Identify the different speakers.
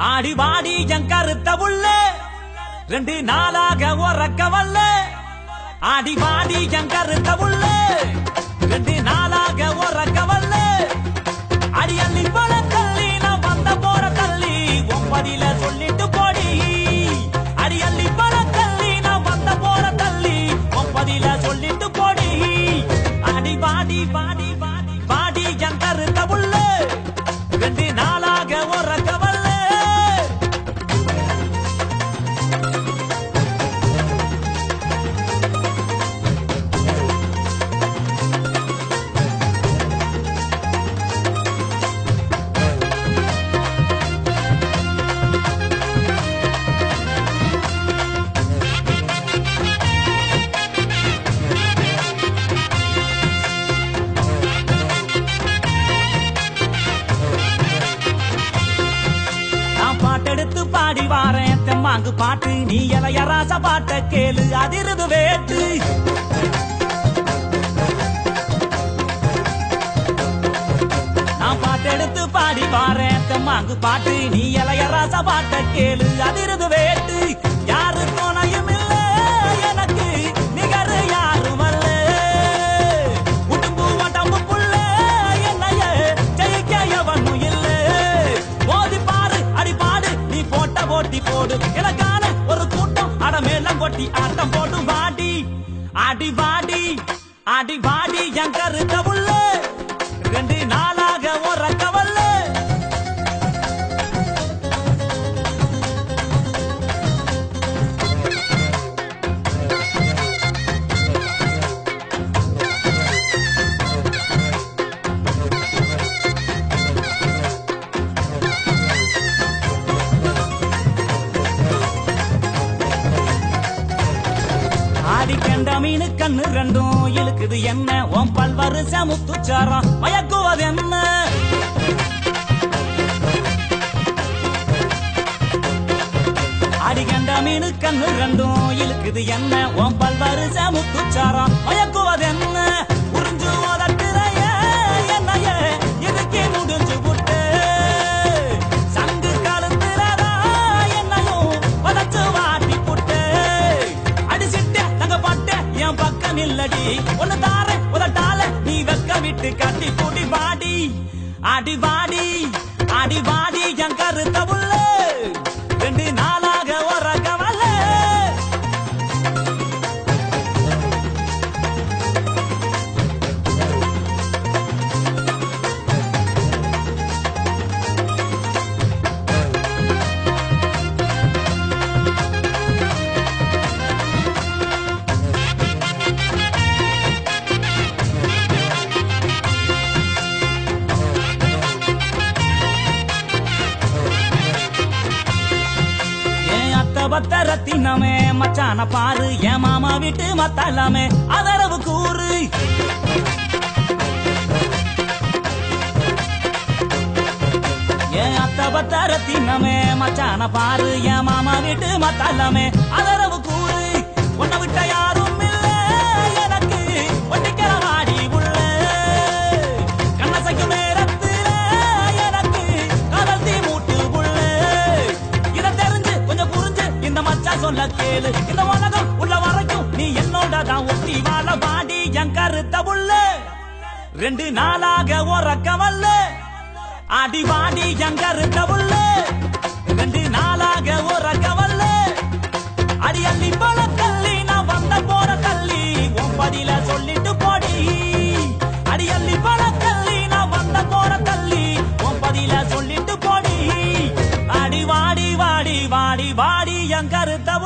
Speaker 1: ஆடி வாடி என் கருத்த உள்ள 2 நாளாக உறக்க வல்ல ஆடி வாடி என் கருத்த உள்ள 2 நாளாக உறக்க வல்ல அடி அள்ளி பல தள்ளி நான் வந்த போற தள்ளி ஒன்பதில சொல்லிட்டு போடி அடி அள்ளி பல தள்ளி நான் வந்த போற தள்ளி ஒன்பதில சொல்லிட்டு போடி ஆடி வாடி வாடி வாடி வாடி என் கருத்த உள்ள 2 நாளாக உறக்க வல்ல பாட்டெடுத்து பாடி வாரேன் தெம்மாங்கு பாட்டு நீ இளைய ராச பாட்ட கேளு அதிருது வேட்டு நான் பாட்டெடுத்து பாடி வாரேன் தெம்மாங்கு பாட்டு நீ இளைய ராச பாட்ட கேளு அதிருது வேட்டு யாரு துணையும் இல்ல எனக்கு நிகரு யாரும் அல்ல உடும்பு உடம்பு புள்ள என்னைய ஜெயிக்க எவனும் இல்ல மோதி பாரு அடி பாடு நீ போட்ட போட்டி போடு எனக்கான ஒரு கூட்டம் அடமேலம் கொட்டி ஆட்டம் போட்டு வாடி அடி வாடி அடி வாடி என் கருத்த உள்ள 2 நாளாக உறக்க வல்ல கண்ட மீனு கண்ணு 2 இழுக்குது என்ன உன் பல்வரிச முத்துச்சாரம் மயக்குவது என்ன அடி கண்ட மீனு கண்ணு 2 இழுக்குது என்ன உன் பல்வரிச முத்துச்சாரம் மயக்குவது என்ன புரிஞ்சு ஓதட்டுறைய என்னைய எதுக்கே முடிஞ்சு புட்டு சங்கு கழுத்துறதா என்னையும் வதச்சு வாட்டி புட்டு அடிச்சிட்ட என் பக்கம் இல்லடி ஒன்னு தார உதட்டால நீ வெக்க விட்டு கட்டி கூடி வாடி அடி வாடி அடி வாடி என் கருத்த உள்ள 2 நாளாக உறக்க வல்ல ரத்தினமே மச்சான பாரு என் மாமா வீட்டு மத்தலாமே அதரவு கூறு என் அத்த ரத்தினமே மச்சான பாரு என் மாமா வீட்டு மத்தலாமே அதரவு கூறு உன்னை விட்ட யாரும் இல்ல எனக்கு ஒட்டிக்கிற வாடி உள்ள கண்ணசைக்கு நேரத்துல எனக்கு காதல் தீ மூட்டு உள்ள இதை தெரிஞ்சு கொஞ்சம் புரிஞ்சு இந்த மச்சா சொல்ல கேளு இந்த உலகம் உள்ள வரைக்கும் நீ என்னோட தான் ஒட்டி வாழ வாடி என் கருத்த உள்ள 2 நாளாக உறக்க வல்ல அடி வாடி என் கருத்த உள்ள 2 நாளாக உறக்க வல்ல அடி அள்ளி போல தள்ளி நான் வந்த போற தள்ளி ஒன்பதில சொல்லிட்டு போடி அடி அள்ளி போல தள்ளி நான் வந்த போற தள்ளி ஒன்பதில சொல்லிட்டு போடி அடி வாடி வாடி வாடி வாடி என் கருத்த